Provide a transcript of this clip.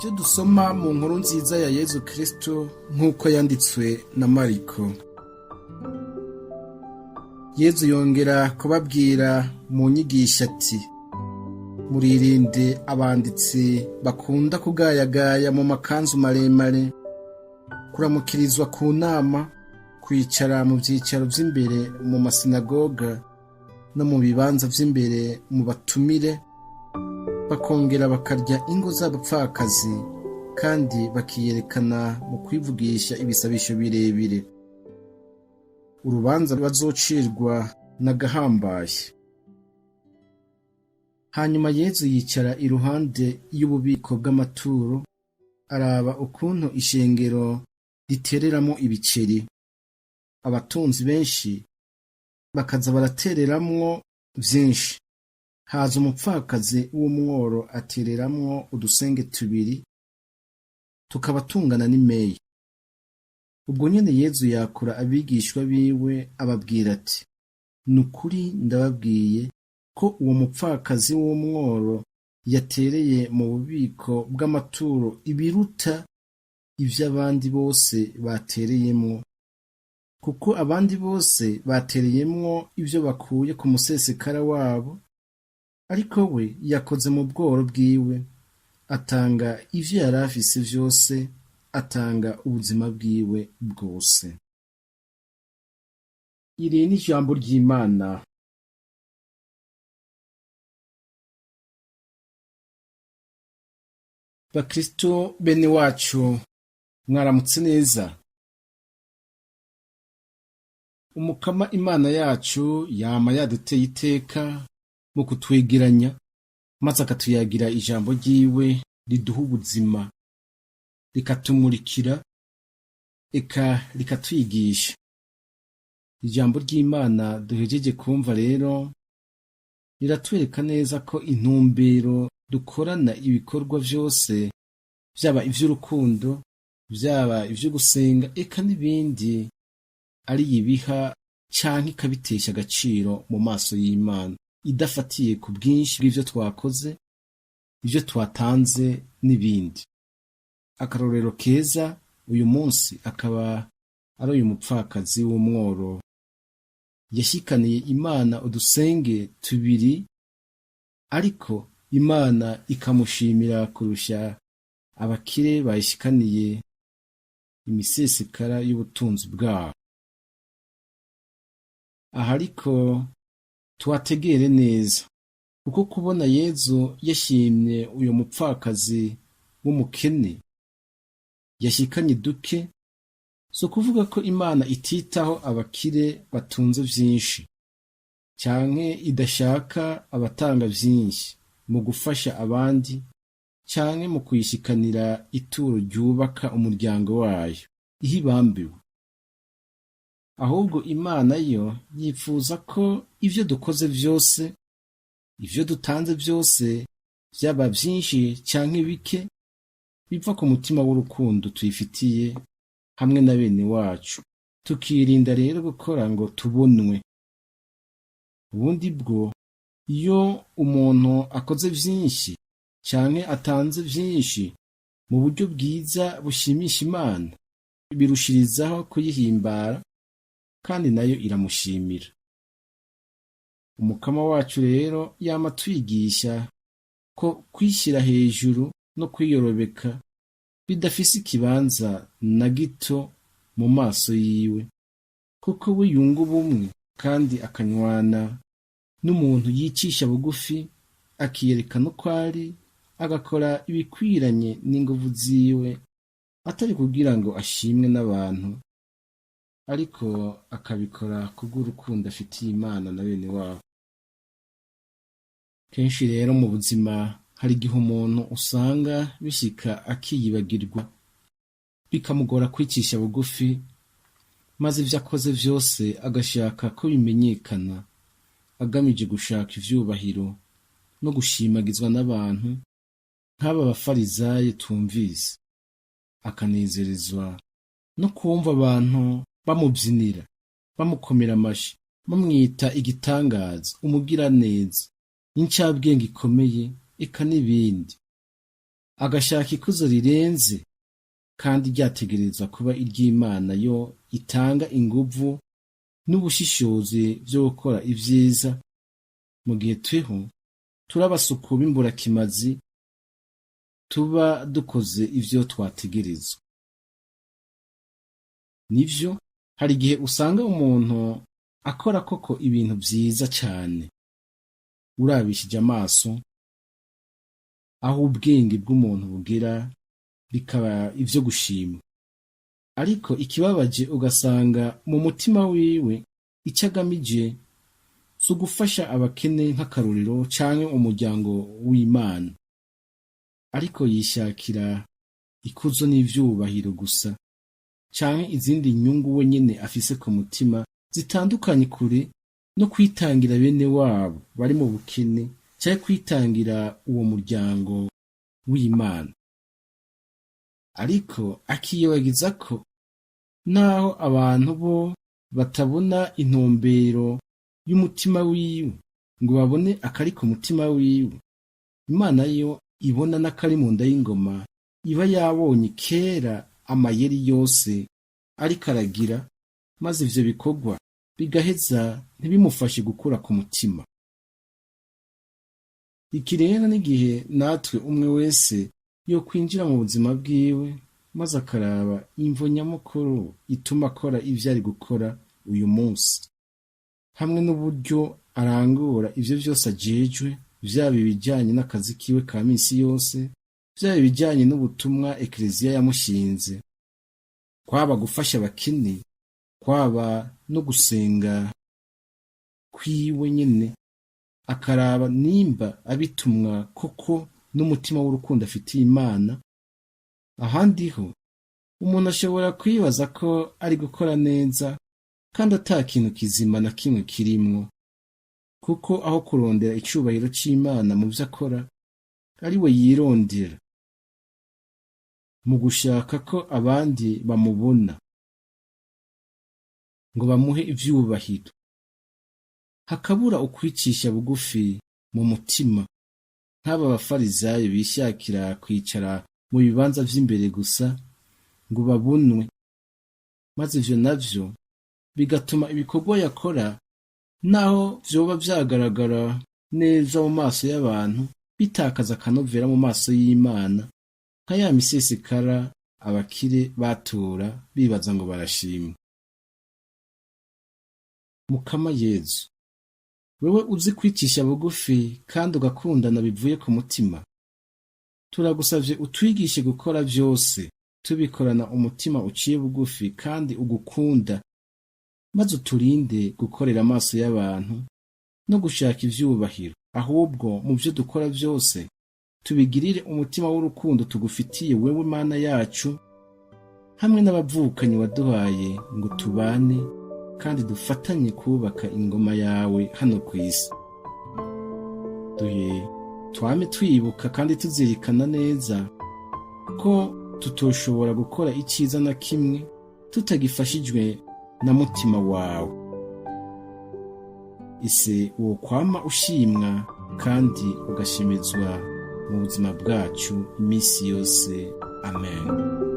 Ivyo dusoma mu nkuru nziza ya Yezu Kristo nk'uko yanditswe na Mariko. Yezu yongera kubabwira mu nyigisho ati: muririnde abanditsi bakunda kugayagaya mu makanzu maremare, kuramukirizwa ku nama, kwicara mu vyicaro vy'imbere mu masinagoga no mu bibanza vy'imbere mu batumire, bakongera bakarya ingo z'abapfakazi kandi bakiyerekana mu kwivugisha ibisabisho birebire. Urubanza bazocirwa n'agahambaye. Hanyuma Yezu yicara iruhande y'ububiko bw'amaturo, araba ukuntu ishengero ritereramo ibiceri. Abatunzi benshi bakaza baratereramwo vyinshi. Haza umupfakazi w'umworo atereramwo udusenge tubiri, tukaba tungana n'imeyi. Ubwo nyene Yezu yakura abigishwa biwe ababwira ati: nukuri ndababwiye ko uwo mupfakazi w'umworo yatereye mu bubiko bw'amaturo ibiruta ivy'abandi bose batereyemwo, kuko abandi bose batereyemwo ivyo bakuye ku musesekara wabo, ariko we yakoze mu bworo bwiwe, atanga ivyo yari afise vyose, atanga ubuzima bwiwe bwose. Iri ni ijambo ry'Imana. Bakristo bene wacu, mwaramutse neza. Umukama Imana yacu yama yaduteye iteka mu kutwegeranya, maze akatuyagira ijambo ryiwe riduha ubuzima, rikatumurikira, eka rikatwigisha. Ijambo ry'Imana duhejeje kumva rero riratwereka neza ko intumbero dukorana ibikorwa vyose, vyaba ivy'urukundo, vyaba ivyo gusenga, eka n'ibindi, ari ibiha canke ikabitesha agaciro mu maso y'Imana, idafatiye ku bwinshi bw'ivyo twakoze, ivyo twatanze n'ibindi. Akarorero keza uyu munsi akaba ari uyu mupfakazi w'umworo yashikaniye Imana udusenge tubiri, ariko Imana ikamushimira kurusha abakire bayishikaniye imisesekara y'ubutunzi bwabo. Aha ariko tuhategere neza, kuko kubona Yezu yashimye uyu mupfakazi w'umukene yashikanye duke, so kuvuga ko Imana ititaho abakire batunze vyinshi, canke idashaka abatanga vyinshi mu gufasha abandi, canke mu kuyishikanira ituro ryubaka umuryango wayo ihe ibambiwe. Ahubwo Imana yo yifuza ko ivyo dukoze vyose, ivyo dutanze vyose, vyaba vyinshi canke bike, biva ku mutima w'urukundo tuyifitiye hamwe na bene wacu. Tukirinda rero gukora ngo tubonwe. Ubundi bwo, iyo umuntu akoze vyinshi canke atanze vyinshi mu buryo bwiza bushimisha Imana, birushirizaho kuyihimbara, kandi nayo iramushimira. Umukama wacu rero yama twigisha ko kwishira hejuru no kwiyorobeka bidafise ikibanza na gito mu maso yiwe, kuko we yunga ubumwe kandi akanywana n'umuntu yicisha bugufi, akiyerekana uko ari, agakora ibikwiranye n'inguvu ziwe, atari kugira ngo ashimwe n'abantu, ariko akabikora kubw'urukundo afitiye Imana na bene wabo. Kenshi rero mu buzima hari igihe umuntu usanga bishika akiyibagirwa, bikamugora kwicisha bugufi, maze ivyo akoze vyose agashaka ko bimenyekana, agamije gushaka ivyubahiro no gushimagizwa n'abantu, nk'aba bafarizayi tumvise. Akanezerezwa no kumva abantu bamuvyinira, bamukomera amashi, bamwita igitangaza, umugiraneza, incabwenge ikomeye, eka n'ibindi. agashaka ikuzo rirenze kandi ryategerezwa kuba iry'Imana yo itanga inguvu n'ubushishozi byo gukora ivyiza, mu gihe tweho turabasuku b'imburakimazi tuba dukoze ivyo twategerezwa. Nivyo hari igihe usanga umuntu akora koko ibintu vyiza cane urabishije amaso, aho ubwenge bw'umuntu bugera bikaba ivyo gushima, ariko ikibabaje ugasanga mu mutima wiwe ico agamije si ugufasha abakene nk'akarorero canke umuryango w'Imana, ariko yishakira ikuzo n'ivyubahiro gusa canke izindi nyungu we nyene afise ku mutima zitandukanye kure no kwitangira bene wabo bari mu bukene canke kwitangira uwo muryango w'Imana. Ariko akiyobagiza ko naho abantu bo batabona intumbero y'umutima wiwe ngo babone akari ku mutima wiwe, Imana yo ibona n'akari mu nda y'ingoma iba yabonye kera amayeri yose ariko aragira, maze ivyo bikorwa bigaheza ntibimufashe gukura ku mutima. Iki rero n'igihe natwe umwe wese yo kwinjira mu buzima bwiwe maze akaraba imvo nyamukuru ituma akora ivyo ari gukora uyu munsi, hamwe n'uburyo arangura ivyo vyose ajejwe, vyaba ibijanye n'akazi kiwe ka misi yose, vyaba ibijanye n'ubutumwa ekleziya yamushinze, kwaba gufasha abakene, kwaba no gusenga kwiwe nyene, akaraba nimba abitumwa koko n'umutima w'urukundo afitiye Imana. Ahandi ho umuntu ashobora kwibaza ko ari gukora neza kandi ata kintu kizima na kimwe kirimwo, kuko aho kurondera icubahiro c'Imana mu vyo akora ari we yirondera mu gushaka ko abandi bamubona ngo bamuhe ivyubahiro, hakabura ukwicisha bugufi mu mutima, nk'aba bafarizayo bishakira kwicara mu bibanza vy'imbere gusa ngo babunwe, maze ivyo navyo bigatuma ibikorwa yakora naho vyoba vyagaragara neza mu maso y'abantu bitakaza akanovera mu maso y'Imana, nka ya misesekara abakire batura bibaza ngo barashimwa. Mukama Yezu, wewe uzi kwicisha bugufi kandi ugakundana bivuye ku mutima, turagusavye utwigishe gukora vyose tubikorana umutima uciye bugufi kandi ugukunda, maze uturinde gukorera amaso y'abantu no gushaka ivyubahiro, ahubwo mu vyo dukora vyose tubigirire umutima w'urukundo tugufitiye wewe Mana yacu, hamwe n'abavukanyi waduhaye ngo tubane kandi dufatanye kubaka ingoma yawe hano kw'isi. Duhe twame twibuka kandi tuzirikana neza ko tutoshobora gukora iciza na kimwe tutagifashijwe na mutima wawe. Ise uwo kwama ushimwa kandi ugashimizwa mu buzima bwacu imisi yose. Amen.